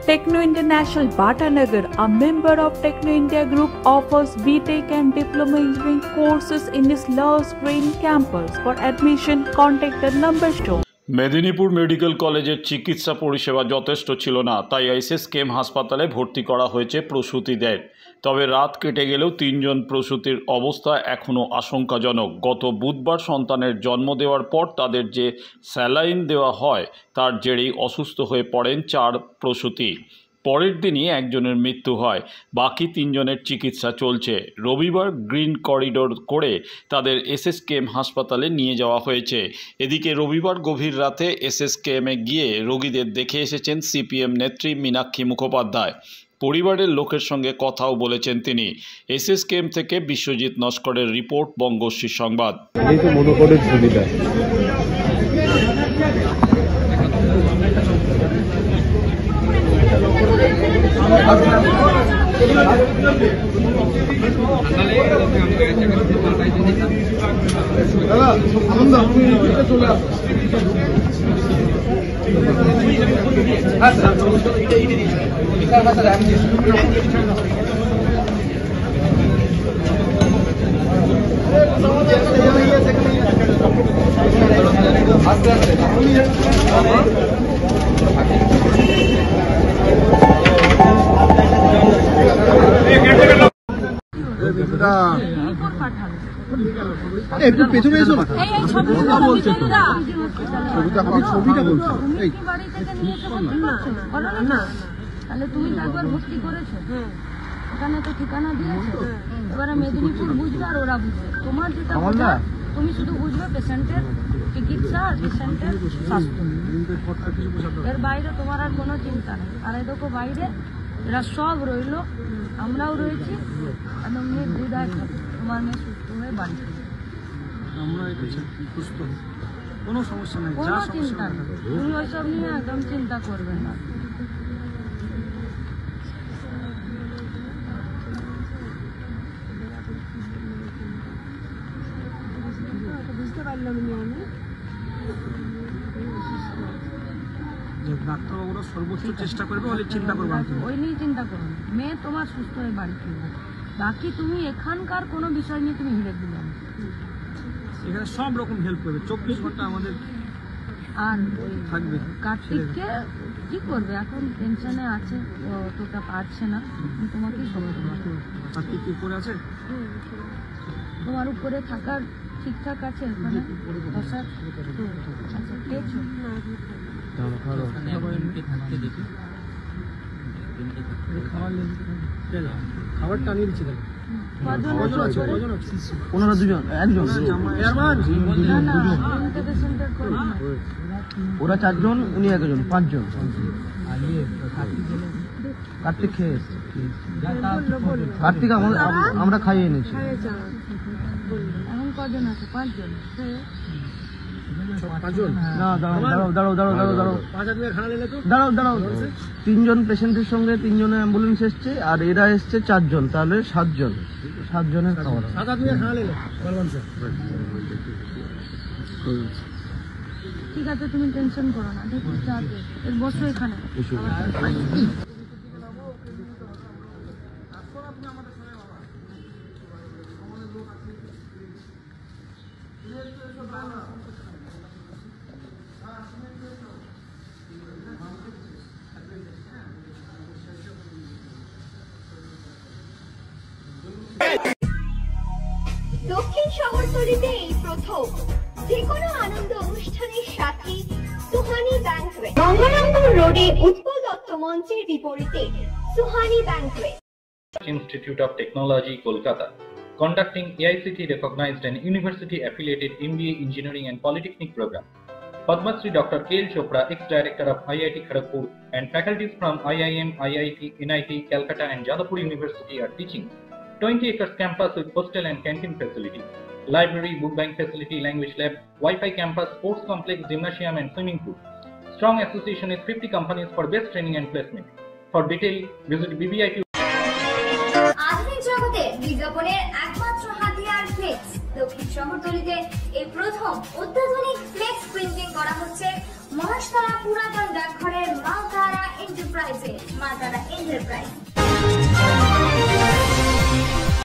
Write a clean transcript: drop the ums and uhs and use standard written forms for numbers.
Techno International Bhatanagar, a member of Techno India Group, offers BTech and Diploma Engineering courses in its Lush Green campus. For admission, contact the number shown. Medinipur medical কলেজের চিকিৎসা পরিষেবা যথেষ্ট ছিল না, তাই SSKM হাসপাতালে ভর্তি করা হয়েছে প্রসূতিদের। তবে রাত কেটে গেলেও তিনজন প্রসূতির অবস্থা এখনও আশঙ্কাজনক। গত বুধবার সন্তানের জন্ম দেওয়ার পর তাদের যে স্যালাইন দেওয়া হয় তার জেরেই অসুস্থ হয়ে পড়েন 4 প্রসূতি। পরের দিনই একজনের মৃত্যু হয়, বাকি তিনজনের চিকিৎসা চলছে। রবিবার গ্রিন করিডোর করে তাদের এসএসকেএম হাসপাতালে নিয়ে যাওয়া হয়েছে। এদিকে রবিবার গভীর রাতে এসএসকেএমে গিয়ে রোগীদের দেখে এসেছেন সিপিএম নেত্রী মীনাক্ষী মুখোপাধ্যায়। পরিবারের লোকের সঙ্গে কথাও বলেছেন তিনি। এসএসকেএম থেকে বিশ্বজিৎ নস্করের রিপোর্ট, বঙ্গশ্রী সংবাদ। একটু পেছনে এসো না, ছবিটা বলছে তো, ছবিটা বলছে। তাহলে তুমি তো একবার ভর্তি করেছো, ওখানে তো ঠিকানা দিয়েছো। এবারে মেদিনীপুর বুঝবে আর ওরা বুঝবে। তোমার যেটা বোঝা, তুমি শুধু বুঝবে পেশেন্টের চিকিৎসা আর পেশেন্টের স্বাস্থ্য, এর বাইরে তোমার আর কোনো চিন্তা নেই। আর এই দেখো বাইরে এরা সব রইল, আমরাও রয়েছি, একদম নির্দ্বিধায় তোমার মেয়ে সুস্থ হয়ে বাড়ি কোনো সমস্যা নেই, কোনো চিন্তা নেই। তুমি ওইসব নিয়ে একদম চিন্তা করবে না। বুঝতে পারলাম আমি ডাক্তারবাবুরা সর্বোচ্চ চেষ্টা করবে, বলে চিন্তা করবে, ওই নিয়ে চিন্তা করবে। মেয়ে তোমার সুস্থ হয়ে বাড়ি ফিরবে, বাকি তুমি এখানকার কোনো বিষয় নিয়ে তুমি হিড়ে দিলে না। এখানে সব রকম হেল্প করবে, 24 ঘন্টা আমাদের আর থাকবে। কার্তিককে কি করবে, এখন টেনশনে আছে, অতটা পারছে না, তোমাকেই সময় দেবো। কার্তিক কি করে আছে? তোমার উপরে থাকার ঠিকঠাক আছে ওখানে বসার? আচ্ছা, পেয়েছো? খাবারটা আনিয়ে দিচ্ছি। ওনারা দুজন, একজন, ওরা 4 জন, উনি 1 জন, 5 জন। কার্তিক খেয়ে এসছে, কার্তিক আমরা খাইয়ে এনেছি। এখন কজন আছে? 5 জন। না, দাঁড়াও, 3 জন পেশেন্টের সঙ্গে 3 জনের অ্যাম্বুলেন্স এসছে, আর এরা এসছে 4 জন, তাহলে 7 জন। 7 জনের খাবার। ঠিক আছে, তুমি টেনশন করো না, দেখো বসো এখানে। দক্ষিণ শহরতলিতে এই প্রথম যেকোনো আনন্দ অনুষ্ঠানের সাথে সুহানি ব্যাংকুয়েট, গঙ্গারামপুর রোডে উৎপল দত্ত মঞ্চের বিপরীতে Suhani banquet. Institute of Technology, Kolkata, conducting AICT recognized and university affiliated MBA Engineering and Polytechnic program. Padma Shri Dr. K.L. Chopra, ex-director of IIT Kharagpur, and faculties from IIM, IIT, NIT, Calcutta and Jadavpur University are teaching. 20 acres campus with hostel and canteen facility, library, book bank facility, language lab, Wi-Fi campus, sports complex, gymnasium and swimming pool. Strong association with 50 companies for best training and placement. For detail, visit BBIT. আধুনিক জগতে বিজ্ঞাপনের একমাত্র হাতিয়ার flakes. দক্ষিণ শহরতলিতে এই প্রথম অত্যাধুনিক flakes printing করা হচ্ছে মহাশতলা পুরাতন ডাকঘরের মালতারা এন্টারপ্রাইজে। মা তারা এন্টারপ্রাইজ।